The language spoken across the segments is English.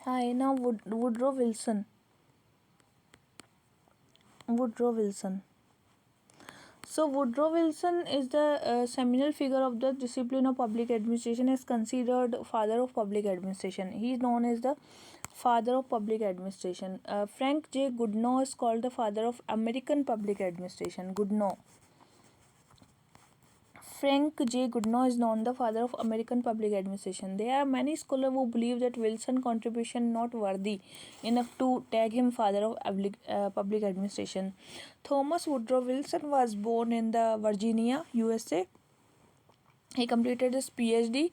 Hi, now Woodrow Wilson. Woodrow Wilson. So Woodrow Wilson is the seminal figure of the discipline of public administration. Is considered father of public administration. He is known as the father of public administration. Frank J. Goodnow is called the father of American public administration. Goodnow. Frank J. Goodnow is known the father of American public administration. There are many scholars who believe that Wilson's contribution not worthy enough to tag him father of public administration. Thomas Woodrow Wilson was born in the Virginia, USA. He completed his PhD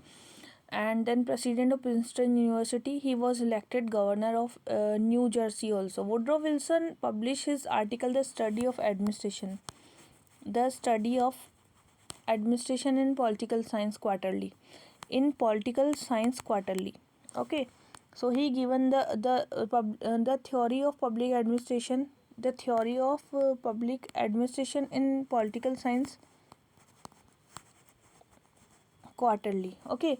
and then president of Princeton University. He was elected governor of New Jersey also. Woodrow Wilson published his article The Study of Administration. The Study of Administration in Political Science Quarterly. In Political Science Quarterly. Okay. So he given the theory of public administration, the theory of public administration in political science quarterly. Okay.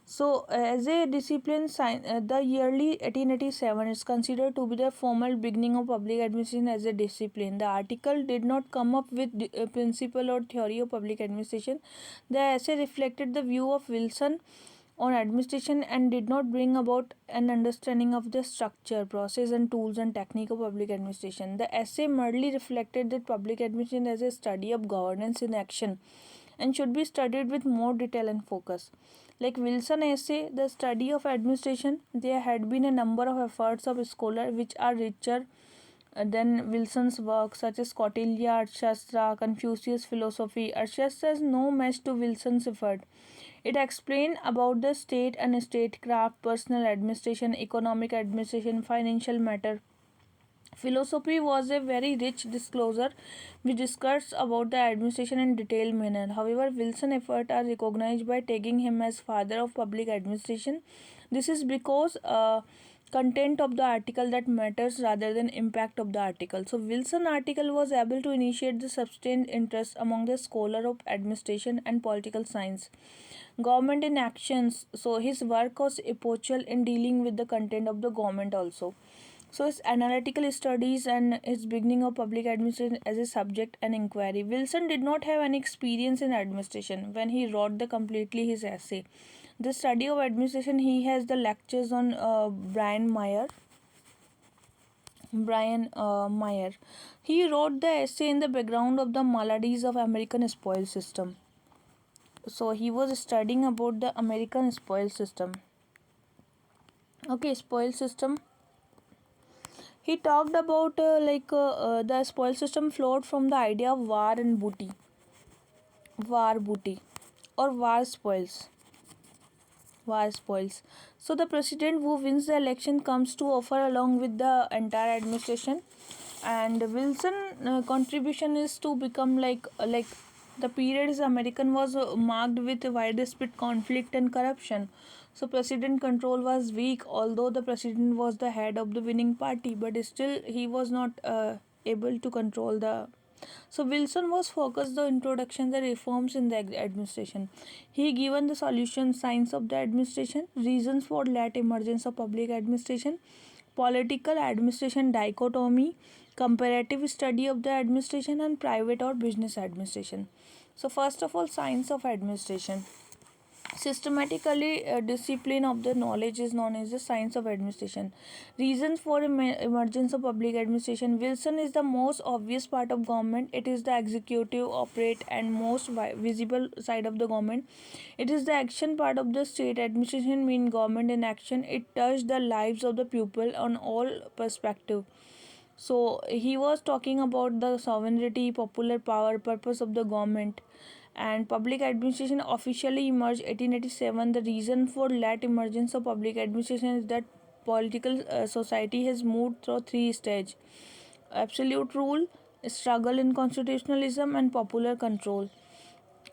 So as a discipline, the yearly 1887 is considered to be the formal beginning of public administration as a discipline. The article did not come up with principle or theory of public administration. The essay reflected the view of Wilson on administration and did not bring about an understanding of the structure, process, and tools and technique of public administration. The essay merely reflected that public administration as a study of governance in action and should be studied with more detail and focus. Like Wilson essay, the study of administration, there had been a number of efforts of scholars which are richer than Wilson's work, such as Kautilya, Arthashastra, Confucius philosophy. Arthashastra is no match to Wilson's effort. It explained about the state and statecraft, personal administration, economic administration, financial matter. Philosophy was a very rich disclosure which discussed about the administration in detailed manner. However, Wilson's efforts are recognized by tagging him as father of public administration. This is because content of the article that matters rather than impact of the article. So Wilson article was able to initiate the sustained interest among the scholar of administration and political science. Government in actions. So his work was epochal in dealing with the content of the government also. So his analytical studies and his beginning of public administration as a subject and inquiry. Wilson did not have any experience in administration when he wrote the completely his essay. The study of administration, he has the lectures on Brian Meyer. Meyer. He wrote the essay in the background of the maladies of American spoil system. So he was studying about the American spoil system. Okay, spoil system. He talked about the spoil system flowed from the idea of war booty, or war spoils. So the president who wins the election comes to offer along with the entire administration, and Wilson contribution is to become like the period is American was marked with widespread conflict and corruption. So president control was weak, although the president was the head of the winning party, but still he was not able to control the. So Wilson was focused the introduction the reforms in the administration. He given the solution science of the administration, reasons for late emergence of public administration, political administration dichotomy, comparative study of the administration, and private or business administration. So first of all, science of administration. Systematically discipline of the knowledge is known as the science of administration. Reasons for emergence of public administration. Wilson is the most obvious part of government. It is the executive, operate, and most visible side of the government. It is the action part of the state administration, mean government in action. It touched the lives of the people on all perspective. So he was talking about the sovereignty, popular power, purpose of the government, and public administration officially emerged 1887. The reason for late emergence of public administration is that political society has moved through three stages: absolute rule, struggle in constitutionalism, and popular control.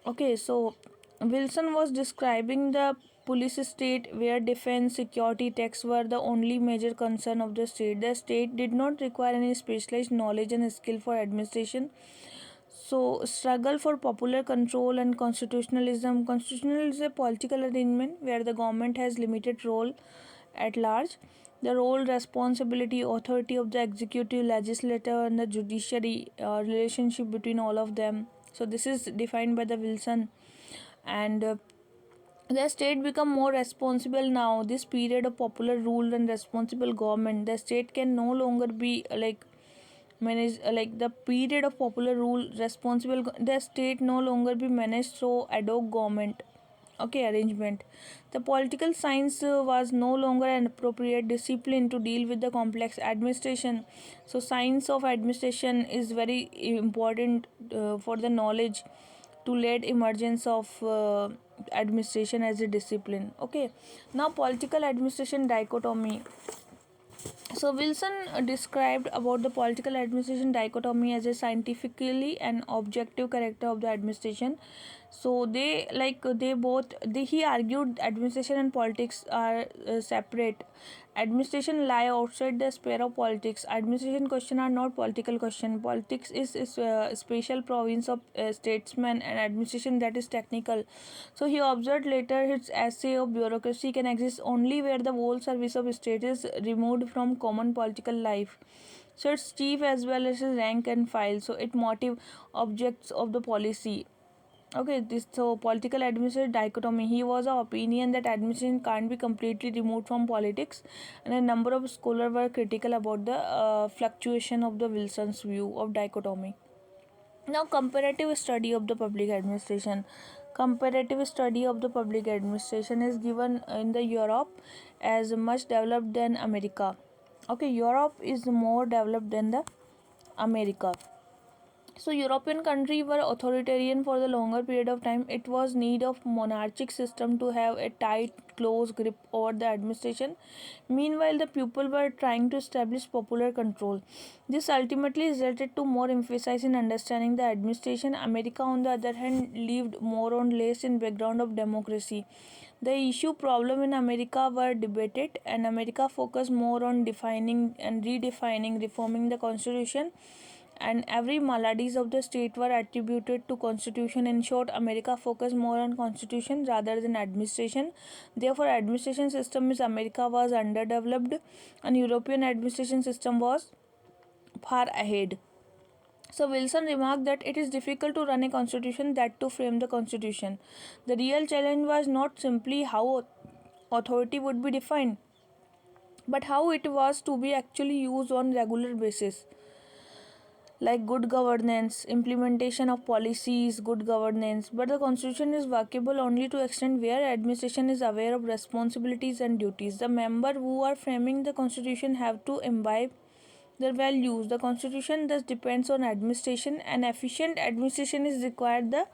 Okay, so Wilson was describing the police state where defense, security, tax were the only major concern of the state. The state did not require any specialized knowledge and skill for administration. So, struggle for popular control and constitutionalism. Constitutional is a political arrangement where the government has limited role at large. the role, responsibility, authority of the executive, legislature, and the judiciary, relationship between all of them. So this is defined by the Wilson. And the state become more responsible now. This period of popular rule and responsible government, the state can no longer be managed like the period of popular rule responsible the state no longer be managed through ad hoc government, okay, arrangement. The political science was no longer an appropriate discipline to deal with the complex administration. So science of administration is very important for the knowledge to lead emergence of administration as a discipline. Okay, now political administration dichotomy. So Wilson described about the political administration dichotomy as a scientifically and objective character of the administration. So he argued administration and politics are separate. Administration lie outside the sphere of politics. Administration question are not political question. Politics is a special province of statesmen, and administration that is technical. So he observed later his essay of bureaucracy can exist only where the whole service of state is removed from common political life. So its chief as well as its rank and file. So it motive objects of the policy. Okay, this so political administration dichotomy. He was of opinion that administration can't be completely removed from politics, and a number of scholars were critical about the fluctuation of the Wilson's view of dichotomy. Now, comparative study of the public administration. Comparative study of the public administration is given in the Europe as much developed than America. Okay, Europe is more developed than the America. So European countries were authoritarian for the longer period of time. It was need of monarchic system to have a tight, close grip over the administration. Meanwhile, the people were trying to establish popular control. This ultimately resulted to more emphasis in understanding the administration. America, on the other hand, lived more or less in background of democracy. The issue problem in America were debated, and America focused more on defining and redefining, reforming the constitution, and every maladies of the state were attributed to constitution. In short, America focused more on constitution rather than administration. Therefore, administration system in America was underdeveloped, and European administration system was far ahead. So Wilson remarked that it is difficult to run a constitution, that to frame the constitution. The real challenge was not simply how authority would be defined, but how it was to be actually used on regular basis, like good governance, implementation of policies, good governance. But the constitution is workable only to extent where administration is aware of responsibilities and duties. The member who are framing the constitution have to imbibe their values. The constitution thus depends on administration, and efficient administration is required the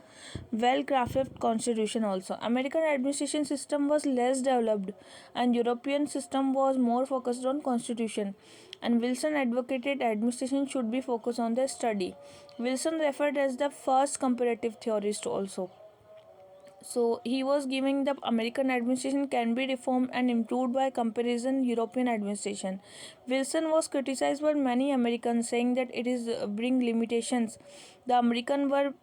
well-crafted constitution also. American administration system was less developed, and European system was more focused on constitution. And Wilson advocated administration should be focused on the study. Wilson referred as the first comparative theorist also. So he was giving the American administration can be reformed and improved by comparison European administration. Wilson was criticized by many Americans, saying that it is bring limitations. The American were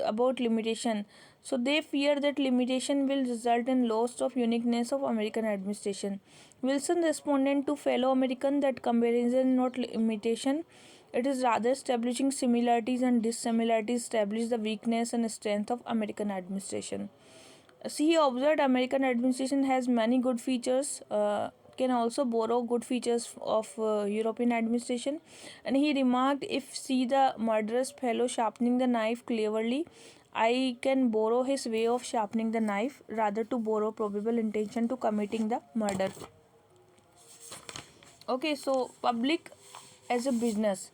about limitation. So they fear that limitation will result in loss of uniqueness of American administration. Wilson responded to fellow American that comparison not limitation, it is rather establishing similarities, and dissimilarities establish the weakness and strength of American administration. See, he observed American administration has many good features, can also borrow good features of European administration. And he remarked, if see the murderous fellow sharpening the knife cleverly, I can borrow his way of sharpening the knife rather to borrow probable intention to committing the murder. Okay, so public as a business.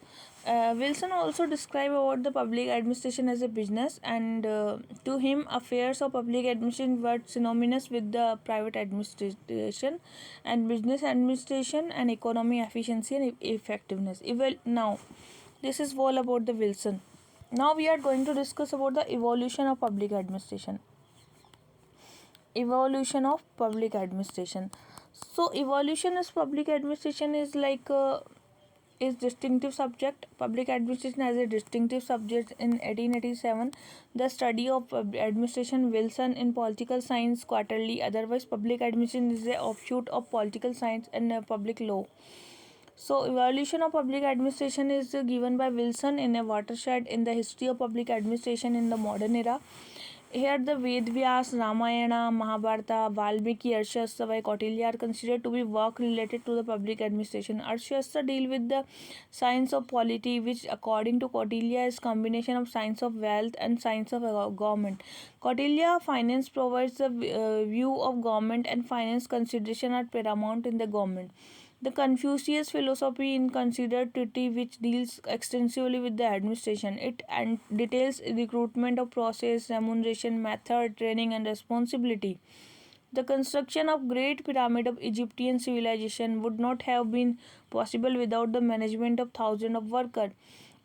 Wilson also described about the public administration as a business, and to him, affairs of public administration were synonymous with the private administration, and business administration and economy efficiency and effectiveness. Now, this is all about the Wilson. Now we are going to discuss about the evolution of public administration. Evolution of public administration. So evolution as public administration is like is distinctive subject. Public administration as a distinctive subject in 1887. The study of administration, Wilson in Political Science Quarterly. Otherwise, public administration is a offshoot of political science and public law. So, evaluation of public administration is given by Wilson in a watershed in the history of public administration in the modern era. Here, the Ved Vyas, Ramayana, Mahabharata, Valmiki, Arthashastra, Kautilya are considered to be work related to the public administration. Arthashastra deal with the science of polity, which, according to Kautilya, is combination of science of wealth and science of government. Kautilya finance provides the view of government and finance consideration are paramount in the government. The Confucius philosophy in considered treaty which deals extensively with the administration. It and details recruitment of process, remuneration, method, training and responsibility. The construction of Great Pyramid of Egyptian civilization would not have been possible without the management of thousands of workers.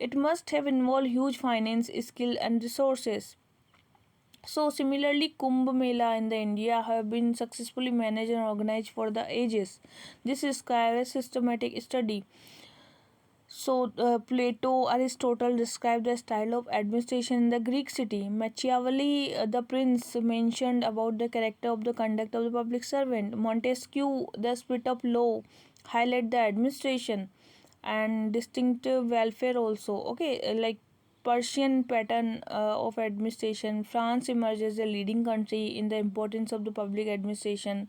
It must have involved huge finance, skill and resources. So similarly, Kumbh Mela in the India have been successfully managed and organized for the ages. This requires systematic study. So Plato, Aristotle described the style of administration in the Greek city. Machiavelli, the prince, mentioned about the character of the conduct of the public servant. Montesquieu, the spirit of law, highlight the administration and distinctive welfare also. Okay, like Persian pattern of administration. France emerges as a leading country in the importance of the public administration.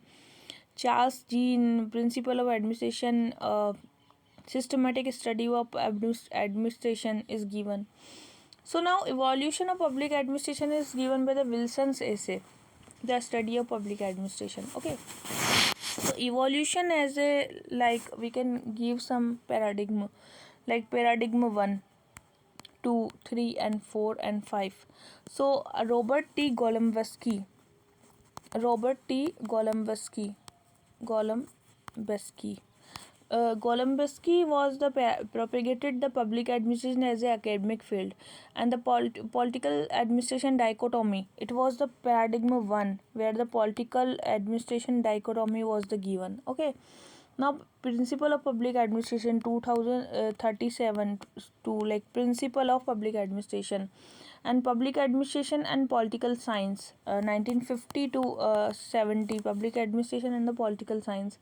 Charles Jean, principle of administration, systematic study of administration is given. So now evolution of public administration is given by the Wilson's essay, the study of public administration. Okay. So evolution as a, like we can give some paradigm, like paradigm 1, 2, 3 and 4 and 5. So Robert T. Golombesky. Golombesky was the propagated the public administration as a academic field and the political administration dichotomy. It was the paradigm 1 where the political administration dichotomy was the given. Okay. Now principle of public administration 2037 to like principle of public administration and public administration and political science 1950 to 70 public administration and the political science,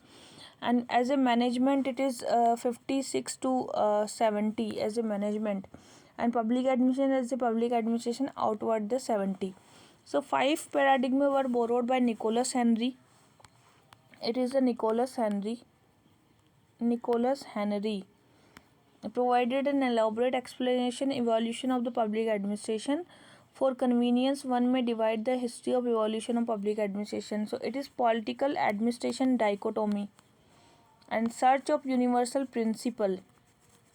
and as a management it is 56 to 70 as a management, and public administration as a public administration outward the 70. So five paradigm were borrowed by Nicholas Henry. It is a Nicholas Henry provided an elaborate explanation evolution of the public administration. For convenience, one may divide the history of evolution of public administration. So it is political administration dichotomy and search of universal principle.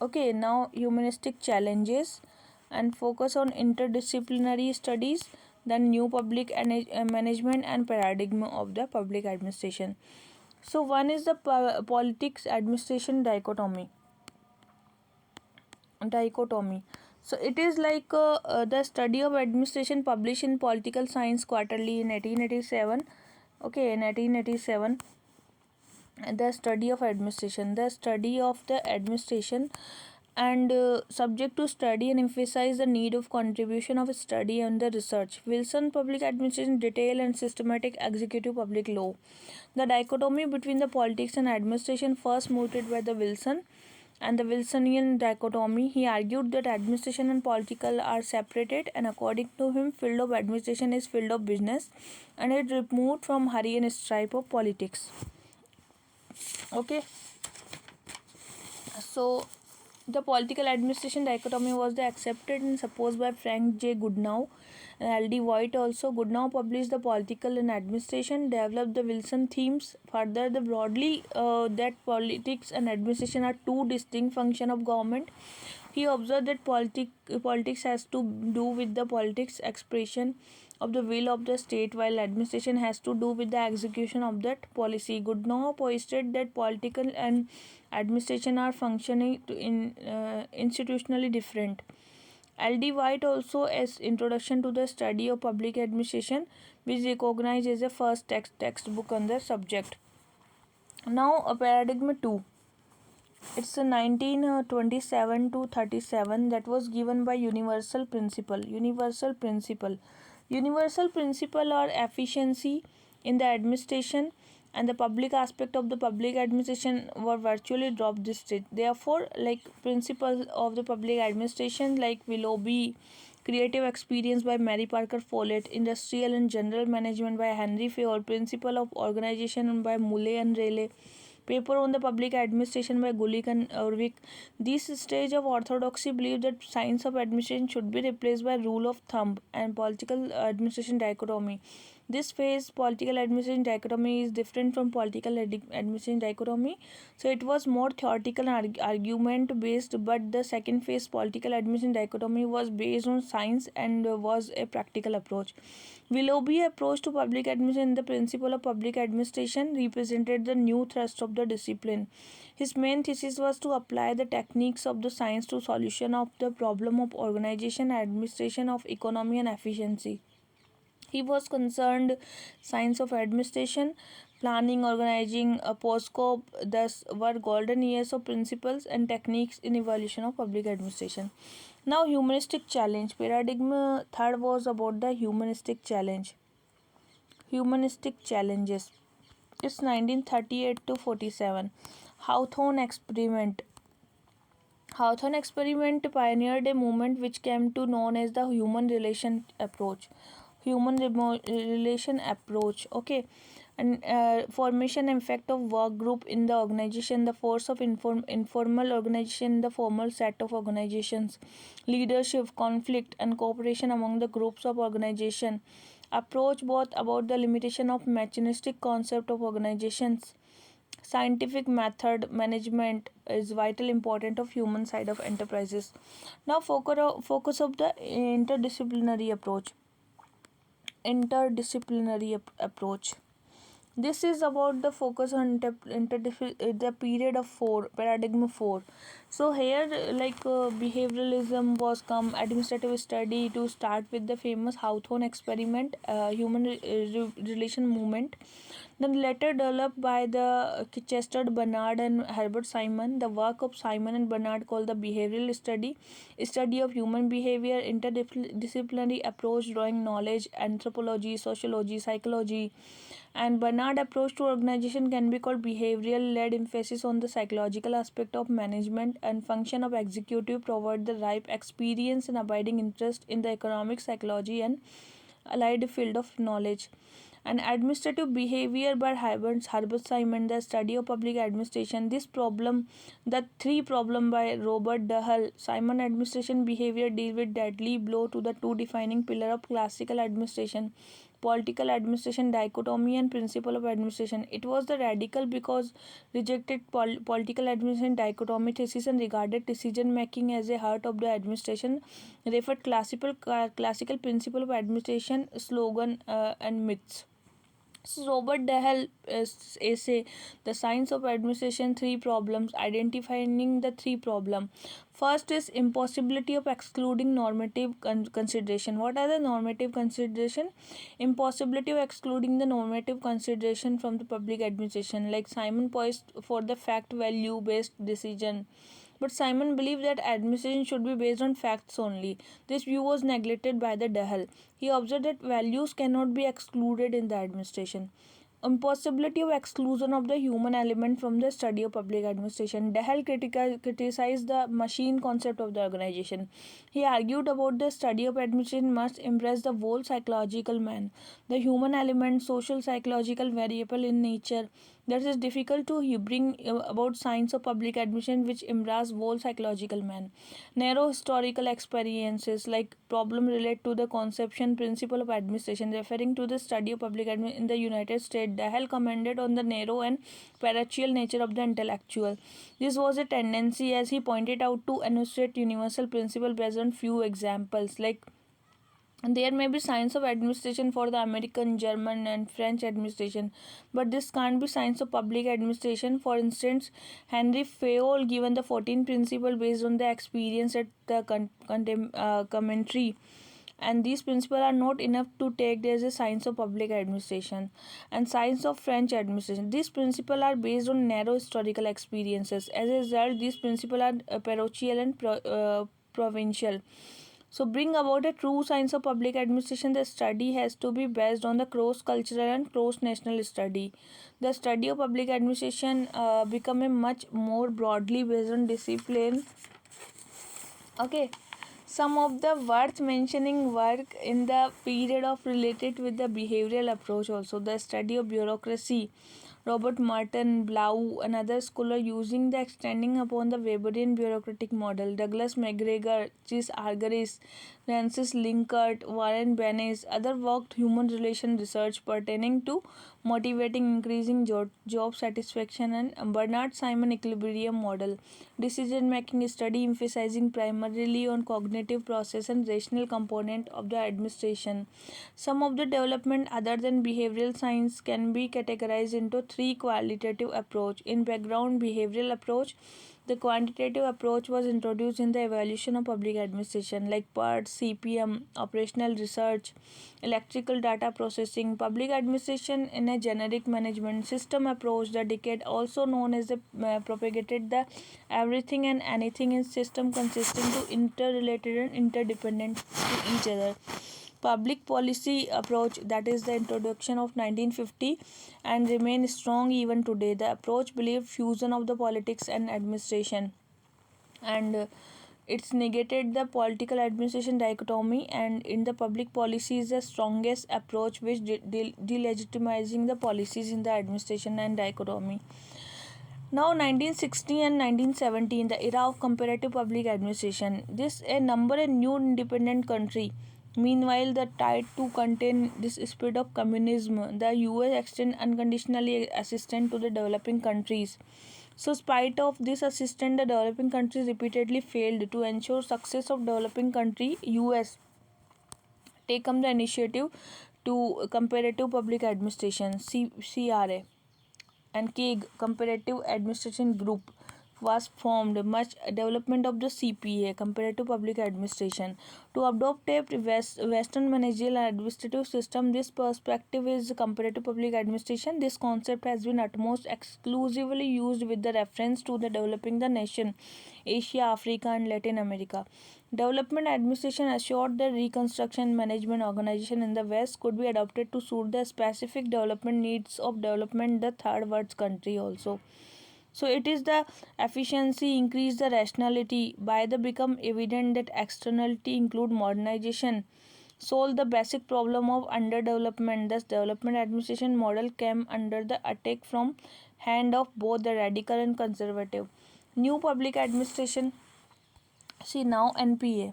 Okay, now humanistic challenges and focus on interdisciplinary studies, then new public management and paradigm of the public administration. So one is the politics administration dichotomy. So it is like the study of administration published in Political Science Quarterly in 1887. Okay, in 1887, the study of the administration and subject to study and emphasize the need of contribution of study and the research. Wilson public administration detail and systematic executive public law. The dichotomy between the politics and administration first mooted by the Wilson and the Wilsonian dichotomy. He argued that administration and political are separated, and according to him, field of administration is field of business, and it removed from hurry and strife of politics. Okay. So the political administration dichotomy was accepted and supposed by Frank J. Goodnow and L.D. White also. Goodnow published the political and administration, developed the Wilson themes. Further, the broadly that politics and administration are two distinct functions of government. He observed that politics has to do with the politics expression of the will of the state, while administration has to do with the execution of that policy. Goodnow posted that political and administration are functioning institutionally different. L.D. White also as introduction to the study of public administration, which recognized as a first textbook on the subject. Now a paradigm 2. It's a 1927 to 37 that was given by universal principle. Universal principle or efficiency in the administration and the public aspect of the public administration were virtually dropped this stage. Therefore, like principles of the public administration like Willoughby, creative experience by Mary Parker Follett, industrial and general management by Henry Fayol, principle of organization by Muley and Rayleigh, paper on the public administration by Gulick and Urwick. This stage of orthodoxy believed that science of administration should be replaced by rule of thumb and political administration dichotomy. This phase, political administration dichotomy, is different from political administration dichotomy. So it was more theoretical and argument based, but the second phase, political administration dichotomy, was based on science and was a practical approach. Willoughby's approach to public administration, the principle of public administration, represented the new thrust of the discipline. His main thesis was to apply the techniques of the science to solution of the problem of organization, administration of economy and efficiency. He was concerned science of administration, planning, organizing, a postscope, thus were golden years of principles and techniques in evolution of public administration. Now humanistic challenge. Paradigm third was about the humanistic challenge. Humanistic challenges. It's 1938 to 47. Hawthorne experiment. Hawthorne experiment pioneered a movement which came to known as the human relation approach. Relation approach. Okay, and formation and effect of work group in the organization, the force of informal organization, the formal set of organizations, leadership, conflict, and cooperation among the groups of organization. Approach both about the limitation of mechanistic concept of organizations. Scientific method management is vital important of human side of enterprises. Now focus of the interdisciplinary approach. Approach. This is about the focus on the period of four, paradigm four. So here, behavioralism was come administrative study to start with the famous Hawthorne experiment, human relation movement. Then later developed by the Chester Bernard and Herbert Simon, the work of Simon and Bernard called the behavioral study of human behavior, interdisciplinary approach drawing knowledge, anthropology, sociology, psychology, and Bernard approach to organization can be called behavioral led emphasis on the psychological aspect of management and function of executive provide the ripe experience and abiding interest in the economic psychology and allied field of knowledge. And administrative behavior by Herbert Simon, the study of public administration. This problem, the three problem by Robert Duhel, Simon administration behavior deal with deadly blow to the two defining pillar of classical administration, political administration dichotomy and principle of administration. It was the radical because rejected political administration dichotomy thesis and regarded decision making as a heart of the administration, referred classical principle of administration slogan and myths. So Robert Dahl essay, The Science of Administration, Three Problems, identifying the three problem. First is impossibility of excluding normative consideration. What are the normative consideration? Impossibility of excluding the normative consideration from the public administration. Like Simon poised for the fact value based decision. But Simon believed that administration should be based on facts only. This view was neglected by the Dahl. He observed that values cannot be excluded in the administration. Impossibility of exclusion of the human element from the study of public administration. Dahl criticized the machine concept of the organization. He argued about the study of administration must embrace the whole psychological man, the human element, social psychological variable in nature. That is difficult to bring about science of public administration which embrace whole psychological man. Narrow historical experiences like problem relate to the conception principle of administration, referring to the study of public administration in the United States. Dahl commented on the narrow and parochial nature of the intellectual. This was a tendency, as he pointed out, to enunciate universal principle based on few examples. Like there may be science of administration for the American, German, and French administration, but this can't be science of public administration. For instance, Henry Fayol given the 14 principle based on the experience at the commentary and these principles are not enough to take there is a science of public administration and science of French administration. These principles are based on narrow historical experiences. As a result, these principles are parochial and provincial. So, bring about a true science of public administration, the study has to be based on the cross cultural and cross national study. The study of public administration become a much more broadly based on discipline. Okay, some of the worth mentioning work in the period of related with the behavioral approach also the study of bureaucracy. Robert Martin, Blau, another scholar using the extending upon the Weberian bureaucratic model. Douglas McGregor, Chris Argyris, Francis Linkert, Warren Bennis, other worked human relation research pertaining to motivating increasing job satisfaction and Bernard Simon equilibrium model. Decision making study emphasizing primarily on cognitive process and rational component of the administration. Some of the development other than behavioral science can be categorized into three qualitative approach. In background behavioral approach, the quantitative approach was introduced in the evaluation of public administration like PERT, CPM, operational research, electrical data processing, public administration in a generic management system approach. The decade also known as the propagated the everything and anything in system consisting to interrelated and interdependent to each other. Public policy approach, that is the introduction of 1950 and remain strong even today. The approach believed fusion of the politics and administration and it's negated the political administration dichotomy, and in the public policy is the strongest approach which delegitimizing the policies in the administration and dichotomy. Now 1960 and 1970 in the era of comparative public administration, this a number a new independent country. Meanwhile, the tide to contain this spirit of communism, the US extend unconditionally assistance to the developing countries. So, spite of this assistance, the developing countries repeatedly failed to ensure success of developing country. US taken the initiative to comparative public administration CRA and KIG comparative administration group was formed. Much development of the CPA comparative public administration to adopt a western managerial and administrative system. This perspective is comparative public administration. This concept has been utmost exclusively used with the reference to the developing the nation Asia, Africa and Latin America. Development administration assured that reconstruction management organization in the West could be adopted to suit the specific development needs of development the third world country also. So it is the efficiency increase the rationality by the become evident that externality include modernization solve the basic problem of underdevelopment. Thus development administration model came under the attack from hand of both the radical and conservative. New public administration, see now NPA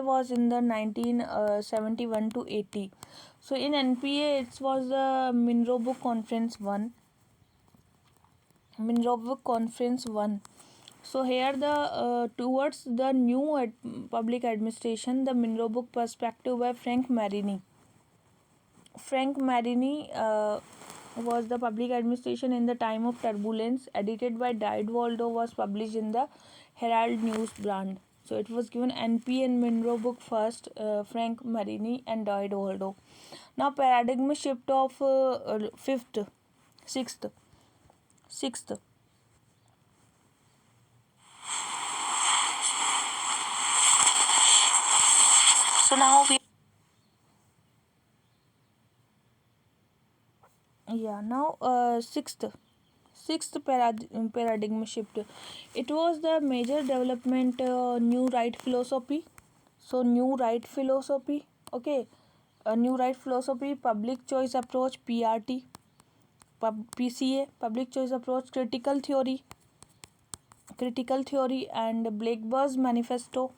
was in the 1971 to 80. So in NPA it was the Monroe Conference 1. So here the towards the new public administration, the Monroe perspective by Frank Marini. Frank Marini was the public administration in the time of turbulence, edited by Dwight Waldo, was published in the Herald News brand. So it was given NP and Monroe book first, Frank Marini and Dwight Waldo. Now paradigm shift of sixth, sixth. So now we now sixth paradigm shift. It was the major development new right philosophy. So new right philosophy, okay, new right philosophy, public choice approach, PRT, PCA, public choice approach, critical theory and Blackbird's manifesto.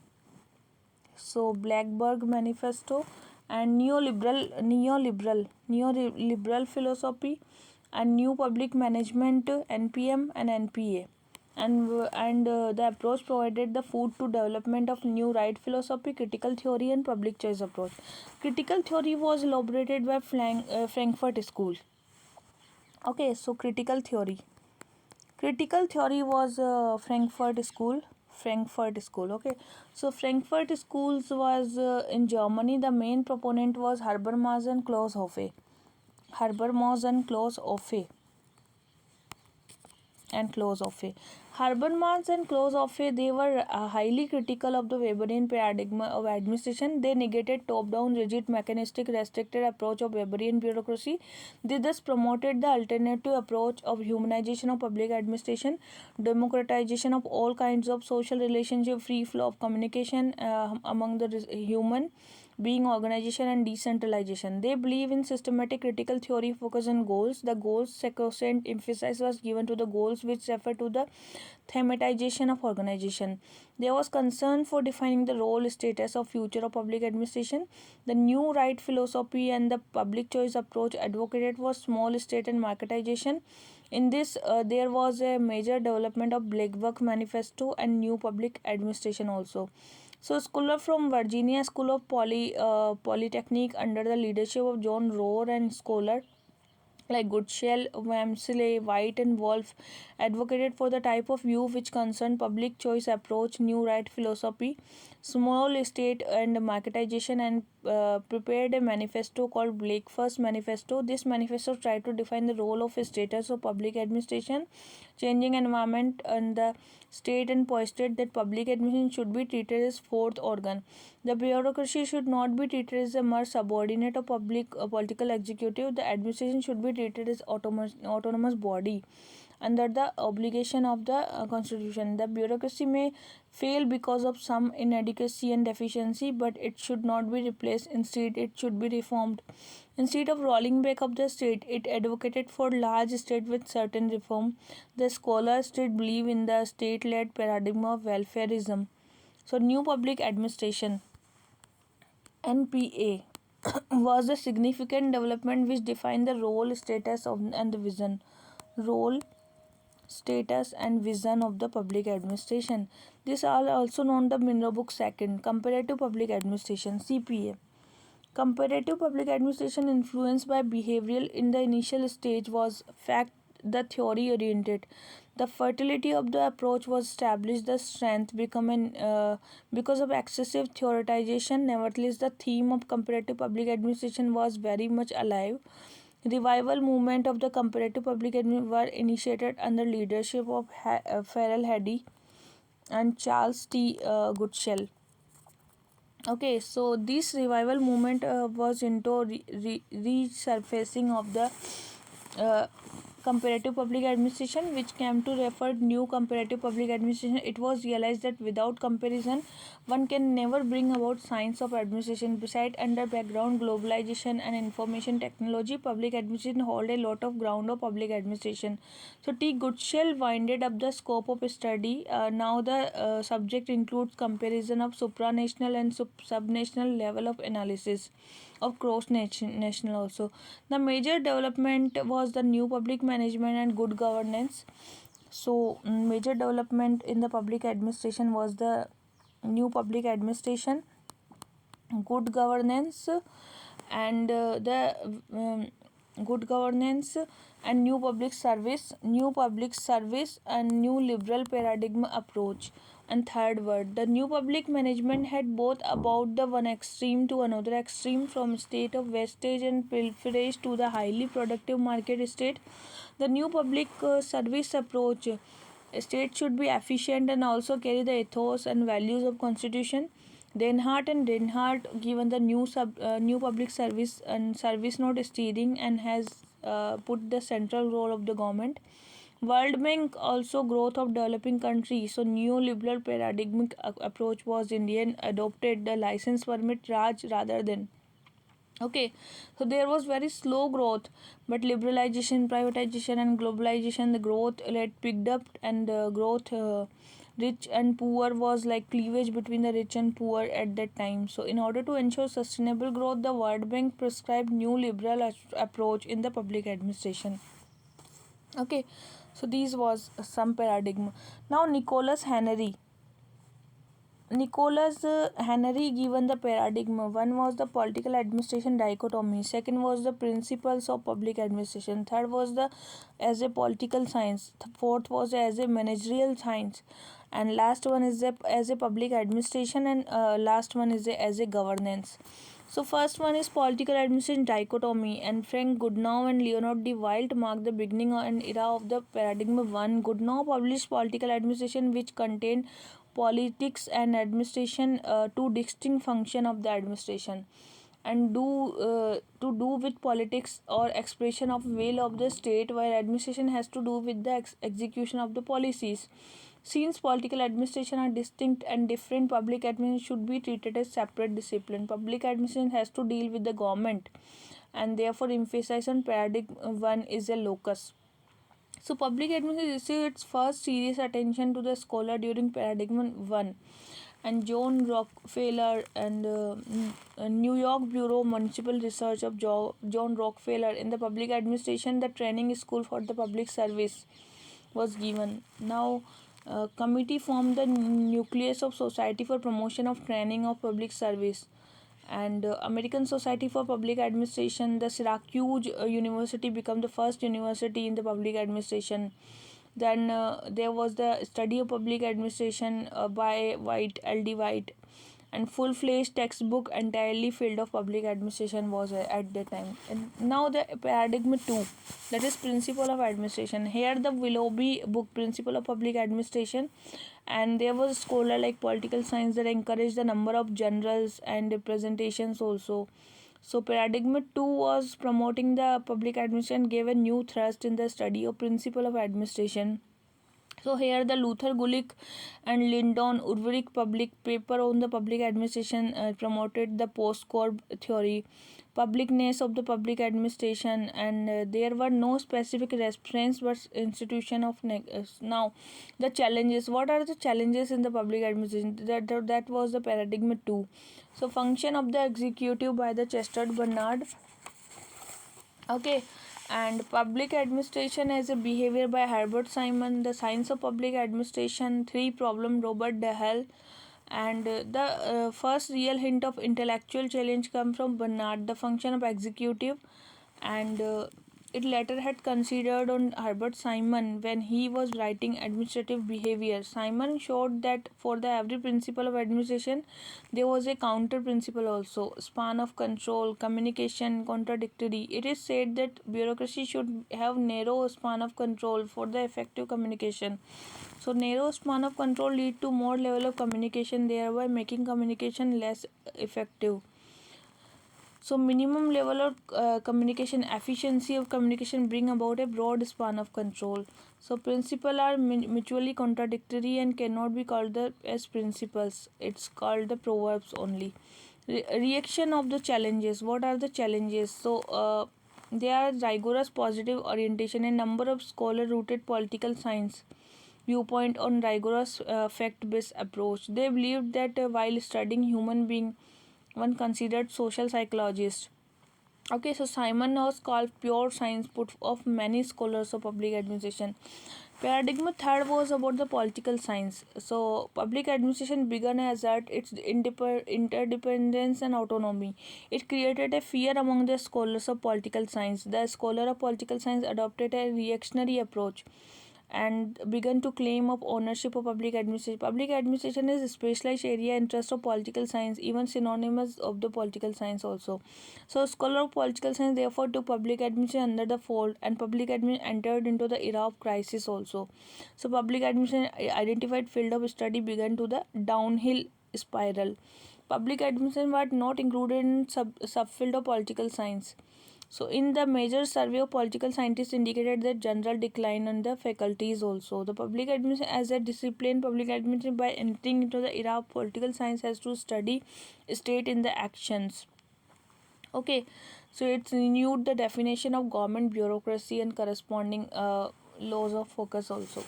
So Blackburg manifesto and neoliberal philosophy and new public management, NPM and NPA, and the approach provided the food to development of new right philosophy, critical theory and public choice approach. Critical theory was elaborated by Frankfurt School. Okay, so critical theory was Frankfurt School Frankfurt School. Okay, so Frankfurt Schools was in Germany. The main proponent was Habermas and Klaus Hofe. Habermas and Klaus Hofe. Habermas and Klaus Hofe, they were highly critical of the Weberian paradigm of administration. They negated top-down, rigid, mechanistic, restricted approach of Weberian bureaucracy. They thus promoted the alternative approach of humanization of public administration, democratization of all kinds of social relationship, free flow of communication among the human being, organization, and decentralization. They believe in systematic critical theory focus on goals. The goals sacrosanct emphasis was given to the goals which refer to the thematization of organization. There was concern for defining the role, status, of future of public administration. The new right philosophy and the public choice approach advocated for small state and marketization. In this, there was a major development of Blackburn Manifesto and new public administration also. So, scholar from Virginia School of Polytechnic under the leadership of John Rohr and scholar like Goodshell, Wamsley, White, and Wolf advocated for the type of view which concerned public choice approach, new right philosophy, small state and marketization, and prepared a manifesto called Blackford's Manifesto. This manifesto tried to define the role of status of public administration, changing environment and the state, and posted that public administration should be treated as fourth organ. The bureaucracy should not be treated as a mere subordinate of public political executive. The administration should be treated as autonomous body under the obligation of the constitution. The bureaucracy may fail because of some inadequacy and deficiency, but it should not be replaced. Instead, it should be reformed. Instead of rolling back of the state, it advocated for large state with certain reform. The scholars did believe in the state-led paradigm of welfareism. So, new public administration (NPA) was a significant development which defined the role, status of and the vision. Role, status, and vision of the public administration. These are also known the Monroe Book second. Comparative public administration (CPA). Comparative public administration influenced by behavioral in the initial stage was fact the theory oriented. The fertility of the approach was established, the strength becoming because of excessive theoretization. Nevertheless, the theme of comparative public administration was very much alive. Revival movement of the comparative public administration were initiated under leadership of Farrell Haddy and Charles T. Goodshell. Okay, so this revival movement was into resurfacing of the uh, comparative public administration, which came to refer new comparative public administration. It was realized that without comparison, one can never bring about science of administration. Beside under background globalization and information technology, public administration hold a lot of ground of public administration. So T. Goodshell winded up the scope of study. Now the subject includes comparison of supranational and subnational level of analysis of cross national also. The major development was the new public management and good governance. So major development in the public administration was the new public administration, good governance, and the good governance and new public service and new liberal paradigm approach. And third word, the new public management had both about the one extreme to another extreme, from state of wastage and pilferage to the highly productive market state. The new public service approach, state should be efficient and also carry the ethos and values of constitution. Denhart given the new public service and service note steering and has put the central role of the government. World Bank also growth of developing countries. So neoliberal paradigmic approach was Indian adopted the license permit Raj rather than. Okay, so there was very slow growth, but liberalization, privatization, and globalization, the growth rate picked up, and growth rich and poor was like cleavage between the rich and poor at that time. So, in order to ensure sustainable growth, the World Bank prescribed new liberal approach in the public administration. Okay, so these was some paradigm. Now, Nicholas Henry given the paradigm. One was the political administration dichotomy. Second was the principles of public administration. Third was the as a political science. Fourth was as a managerial science. and last one is as a public administration, and last one is as a governance. So first one is political administration dichotomy, and Frank Goodnow and Leonard de Wild mark the beginning and era of the paradigm one. Goodnow published political administration, which contained politics and administration, two distinct functions of the administration, and to do with politics or expression of will of the state, while administration has to do with the execution of the policies. Since political administration are distinct and different, public administration should be treated as separate discipline. Public administration has to deal with the government, and therefore emphasis on paradigm one is a locus. So public administration received its first serious attention to the scholar during paradigm one, and John Rockefeller and New York Bureau of Municipal Research of John Rockefeller in the public administration, the training school for the public service was given. Now, committee formed the nucleus of Society for Promotion of Training of Public Service, and American Society for Public Administration. The Syracuse University became the first university in the public administration. Then there was the study of public administration by White, L.D. White, and full-fledged textbook entirely field of public administration was at that time. And now the paradigm 2, that is principle of administration. Here the Willoughby book, Principle of Public Administration, and there was a scholar like political science that encouraged the number of generals and representations also. So paradigm 2 was promoting the public administration, gave a new thrust in the study of principle of administration. So here the Luther Gulick and Lyndon Ulrich public paper on the public administration promoted the post-corp theory, publicness of the public administration, and there were no specific reference but institution of now the challenges. What are the challenges in the public administration? That was the paradigm 2. So function of the executive by the Chester Bernard. Okay, and public administration as a behavior by Herbert Simon, the science of public administration, three problem Robert Dahl, and the first real hint of intellectual challenge come from Bernard, the function of executive, and it later had considered on Herbert Simon when he was writing administrative behavior. Simon showed that for the every principle of administration there was a counter principle also, span of control, communication, contradictory. It is said that bureaucracy should have narrow span of control for the effective communication. So narrow span of control lead to more level of communication, thereby making communication less effective. So minimum level of communication, efficiency of communication bring about a broad span of control. So principles are mutually contradictory and cannot be called as principles. It's called the proverbs only. Reaction of the challenges. What are the challenges? So they are rigorous positive orientation. A number of scholar rooted political science viewpoint on rigorous fact-based approach. They believed that while studying human being, one considered social psychologist. Okay, so Simon was called pure science put of many scholars of public administration. Paradigm third was about the political science. So public administration began as at its interdependence and autonomy. It created a fear among the scholars of political science. The scholar of political science adopted a reactionary approach and began to claim of ownership of public administration. Public administration is a specialized area interest of political science, even synonymous of the political science also. So scholar of political science therefore took public administration under the fold, and public administration entered into the era of crisis also. So public administration identified field of study began to the downhill spiral. Public administration was not included in subfield of political science. So, in the major survey of political scientists indicated that general decline in the faculties also. The public administration as a discipline, public administration by entering into the era of political science has to study state in the actions. Okay, so it's renewed the definition of government bureaucracy and corresponding laws of focus also.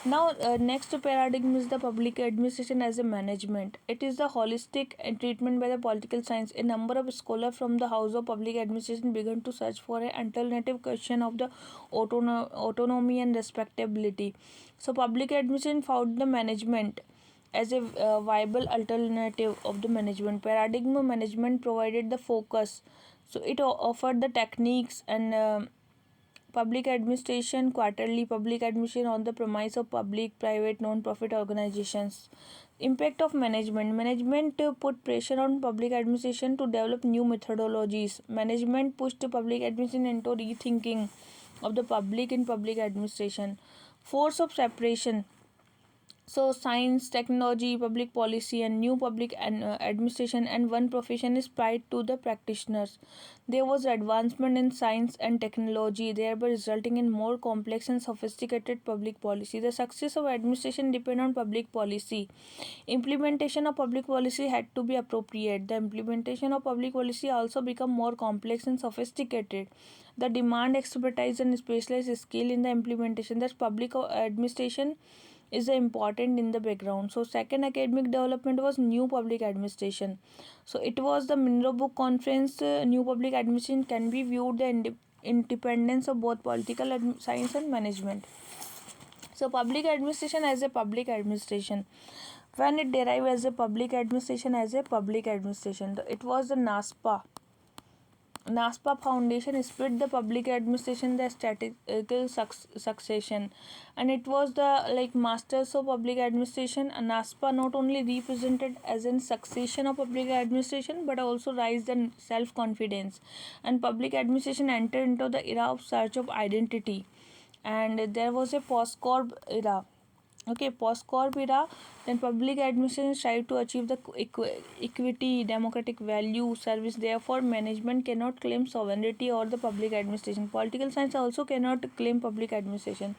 Now, next paradigm is the public administration as a management. It is the holistic treatment by the political science. A number of scholars from the House of Public Administration began to search for an alternative question of the autonomy and respectability. So, public administration found the management as a viable alternative of the management. Paradigm management provided the focus. So, it offered the techniques and public administration quarterly, public administration on the premise of public, private, non-profit organizations. Impact of management put pressure on public administration to develop new methodologies. Management pushed public administration into rethinking of the public in public administration. Force of separation, so science, technology, public policy, and new public administration and one profession is tied to the practitioners. There was advancement in science and technology, thereby resulting in more complex and sophisticated public policy. The success of administration depend on public policy. Implementation of public policy had to be appropriate. The implementation of public policy also become more complex and sophisticated. The demand expertise and specialized skill in the implementation. That's public administration is important in the background. So second academic development was new public administration. So it was the Monroe Book Conference. New public administration can be viewed the independence of both political science and management. So public administration as a public administration, when it derived as a public administration it was the NASPA Foundation split the public administration the statistical succession, and it was the like masters of public administration. NASPA not only represented as in succession of public administration but also raised the self confidence, and public administration entered into the era of search of identity, and there was a post-corp era. Okay, post-corp era, then public administration strive to achieve the equity, democratic value, service. Therefore, management cannot claim sovereignty or the public administration. Political science also cannot claim public administration.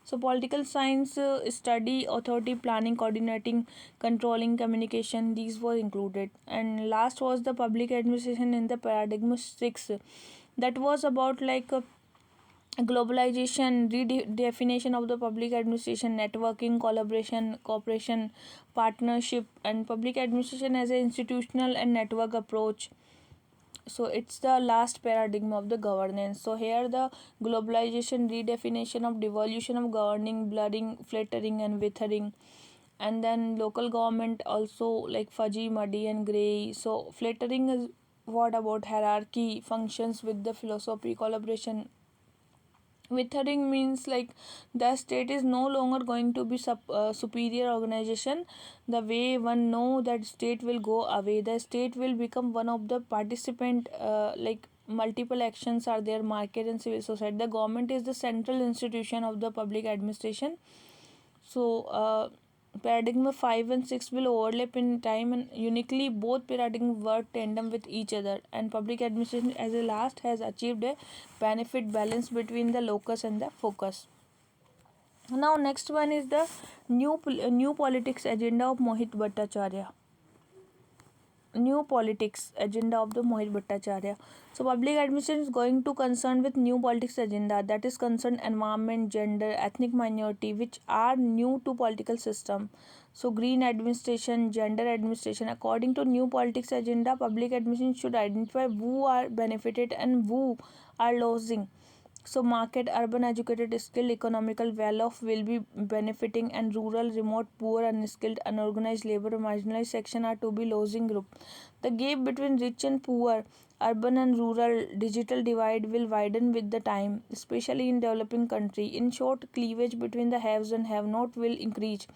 So, political science study authority, planning, coordinating, controlling, communication. These were included. And last was the public administration in the paradigm 6. That was about like globalization, redefinition of the public administration, networking, collaboration, cooperation, partnership, and public administration as an institutional and network approach. So it's the last paradigm of the governance. So here the globalization, redefinition of devolution of governing, blurring, flattering, and withering. And then local government also like fuzzy, muddy, and gray. So flattering is what about hierarchy, functions with the philosophy, collaboration. Withering means like the state is no longer going to be superior organization. The way one know that state will go away, the state will become one of the participant, like multiple actions are there, market and civil society. The government is the central institution of the public administration. So paradigm 5 and 6 will overlap in time, and uniquely both paradigms work tandem with each other, and public administration as a last has achieved a benefit balance between the locus and the focus. Now next one is the new politics agenda of Mohit Bhattacharya. New politics agenda of the Mohit Bhattacharya. So public administration is going to concern with new politics agenda, that is concern environment, gender, ethnic minority, which are new to political system. So green administration, gender administration. According to new politics agenda, public administration should identify who are benefited and who are losing. So market, urban, educated, skilled, economical well-off will be benefiting, and rural, remote, poor, unskilled, unorganized labor, marginalized section are to be losing group. The gap between rich and poor, urban and rural, digital divide will widen with the time, especially in developing country. In short, cleavage between the haves and have-not will increase,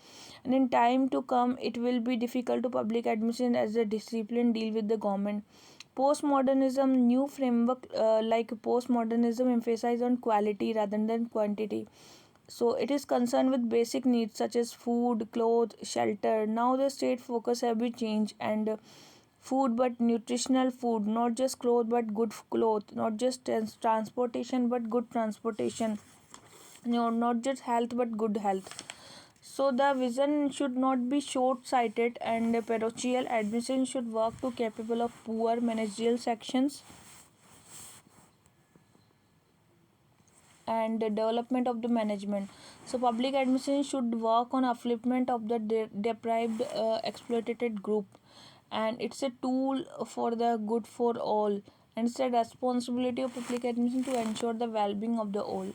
and in time to come, it will be difficult to public administration as a discipline deal with the government. Postmodernism new framework, like postmodernism emphasize on quality rather than quantity. So it is concerned with basic needs such as food, clothes, shelter. Now the state focus have been changed, and food but nutritional food, not just clothes but good clothes, not just transportation but good transportation, no, not just health but good health. So the vision should not be short-sighted, and parochial administration should work to capable of poor managerial sections and the development of the management. So public administration should work on upliftment of the deprived, exploited group, and it's a tool for the good for all, and it's a responsibility of public administration to ensure the well-being of the all.